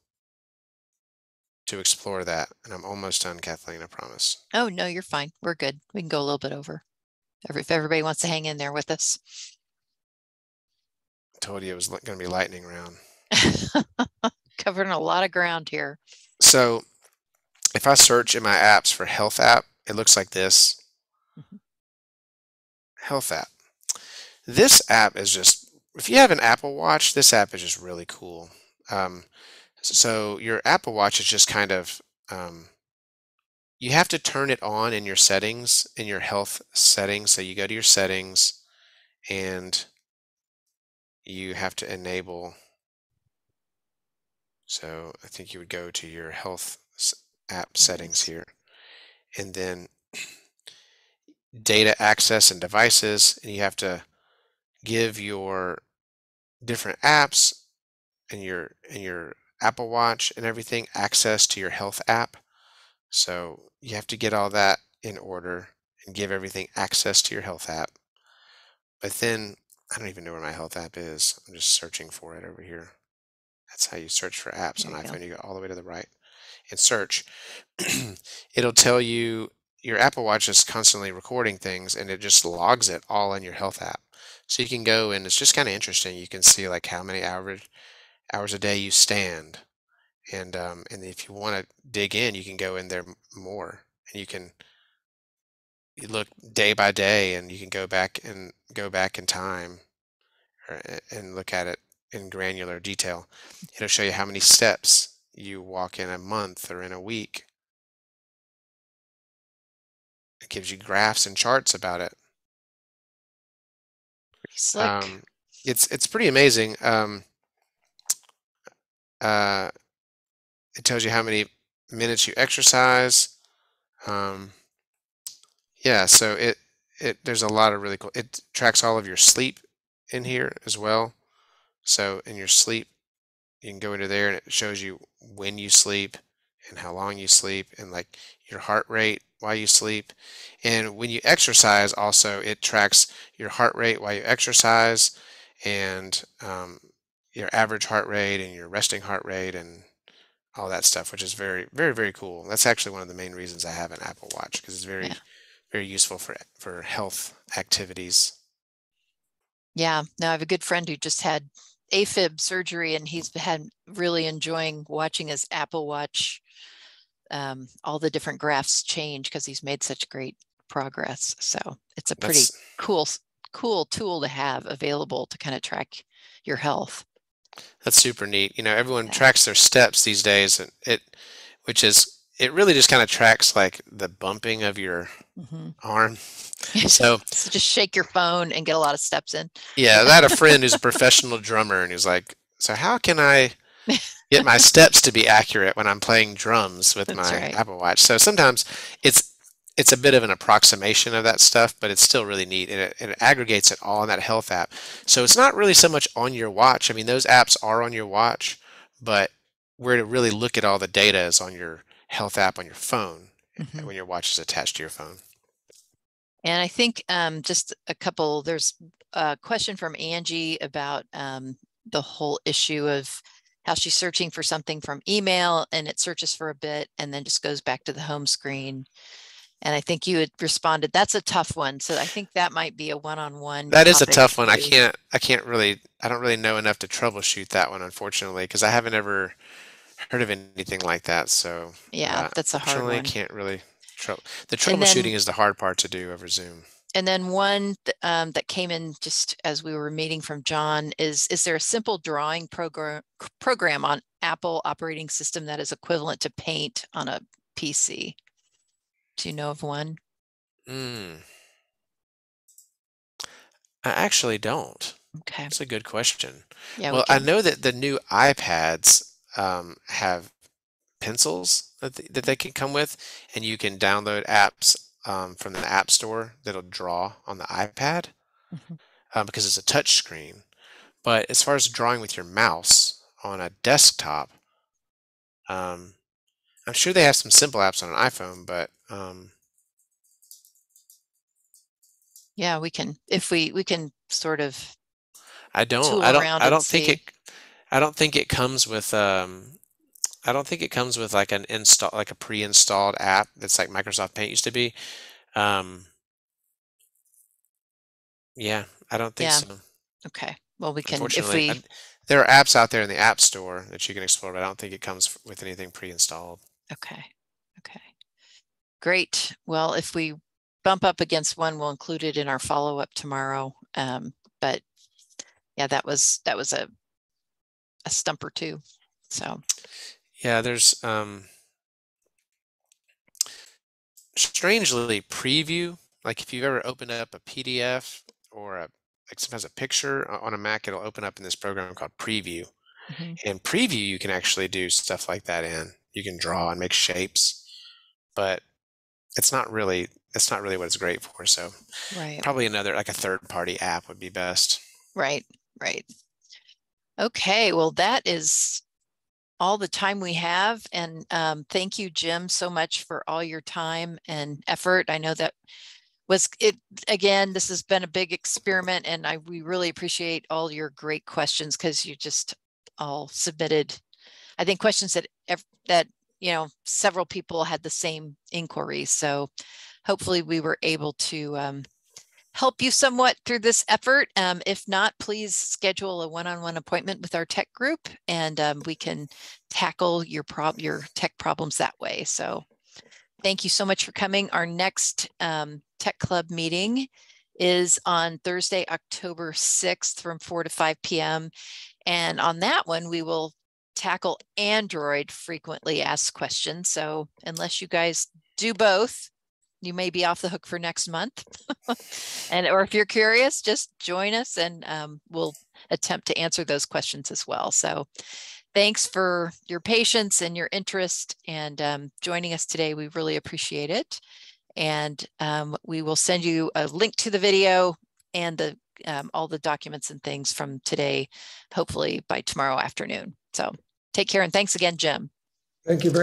explore that. And I'm almost done, Kathleen, I promise. Oh, no, you're fine. We're good. We can go a little bit over. If everybody wants to hang in there with us. I told you it was going to be lightning round. Covering a lot of ground here. So if I search in my apps for health app, it looks like this. Health app. This app is just, if you have an Apple Watch, this app is just really cool. So your Apple Watch is just kind of, you have to turn it on in your settings, in your health settings. So you go to your settings and you have to enable. So I think you would go to your health app settings here, and then data access and devices, and you have to give your different apps and your Apple Watch and everything access to your health app. So you have to get all that in order and give everything access to your health app. But then I don't even know where my health app is. I'm just searching for it over here. That's how you search for apps There on you go. iPhone. You go all the way to the right and search. It'll tell you your Apple Watch is constantly recording things, and it just logs it all in your health app. So you can go, and it's just kind of interesting. You can see like how many hours a day you stand, and if you want to dig in, you can go in there more, and you look day by day, and you can go back in time and look at it in granular detail. It'll show you how many steps you walk in a month or in a week. It gives you graphs and charts about it. Pretty slick. It's pretty amazing. Uh, it tells you how many minutes you exercise. Um, yeah, so it there's a lot of really cool. It tracks all of your sleep in here as well. So in your sleep, you can go into there and it shows you when you sleep and how long you sleep and like your heart rate while you sleep. And when you exercise, also it tracks your heart rate while you exercise and your average heart rate and your resting heart rate and all that stuff, which is very, very, very cool. That's actually one of the main reasons I have an Apple Watch because it's very, Yeah. very useful for health activities. Yeah. No, I have a good friend who just had AFib surgery, and he's had really enjoying watching his Apple Watch, all the different graphs change because he's made such great progress. So it's a pretty That's cool tool to have available to kind of track your health. That's super neat. You know, everyone Yeah. tracks their steps these days, and it really just kind of tracks like the bumping of your Mm-hmm. arm. So So just shake your phone and get a lot of steps in. yeah, I had a friend who's a professional drummer, and he was like, "So how can I get my steps to be accurate when I'm playing drums with That's my right. Apple Watch?" So sometimes it's it's a bit of an approximation of that stuff, but it's still really neat, and it aggregates it all in that health app. So it's not really so much on your watch. I mean, those apps are on your watch, but where to really look at all the data is on your health app on your phone Mm-hmm. when your watch is attached to your phone. And I think just a couple, there's a question from Angie about the whole issue of how she's searching for something from email and it searches for a bit and then just goes back to the home screen. And I think you had responded, that's a tough one. So I think that might be a one-on-one That is a topic tough one. too. I don't really know enough to troubleshoot that one, unfortunately, because I haven't ever heard of anything like that. So Yeah, that's a hard unfortunately, I one. can't really the And then troubleshooting is the hard part to do over Zoom. And then one that came in just as we were meeting from John is there a simple drawing program on Apple operating system that is equivalent to Paint on a PC? Do you know of one? I actually don't. Okay. That's a good question. Yeah, Well, I know that the new iPads have pencils that they can come with, and you can download apps from the App Store that'll draw on the iPad because it's a touch screen. But as far as drawing with your mouse on a desktop, um, I'm sure they have some simple apps on an iPhone, but yeah, we can, if we can sort of I don't. tool around I and don't think see. it. I don't think it comes with. I don't think it comes with like like a pre-installed app that's like Microsoft Paint used to be. Um, yeah, I don't think Yeah. so. Okay. Well, we can, if Unfortunately, we, there are apps out there in the App Store that you can explore, but I don't think it comes with anything pre-installed. okay. Okay. Great. Well, if we bump up against one, we'll include it in our follow-up tomorrow. But yeah, that was a stumper too. So Yeah, there's strangely preview. Like if you've ever opened up a PDF or like sometimes a picture on a Mac, it'll open up in this program called Preview. And Preview, you can actually do stuff like that in. You can draw and make shapes, but it's not really what it's great for. So right. probably another like a third-party app would be best. Right. Okay. Well, that is all the time we have. And thank you, Jim, so much for all your time and effort. I know that was it again, this has been a big experiment, and we really appreciate all your great questions, because you just all submitted, I think, questions that several people had the same inquiries. So hopefully we were able to help you somewhat through this effort. If not, please schedule a one-on-one appointment with our tech group, and we can tackle your tech problems that way. So thank you so much for coming. Our next Tech Club meeting is on Thursday, October 6th from 4 to 5 p.m. And on that one, we will tackle Android frequently asked questions. So unless you guys do both, you may be off the hook for next month. Or if you're curious, just join us, and we'll attempt to answer those questions as well. So thanks for your patience and your interest, and joining us today. We really appreciate it. And we will send you a link to the video and all the documents and things from today, hopefully by tomorrow afternoon. So take care, and thanks again, Jim. Thank you very much.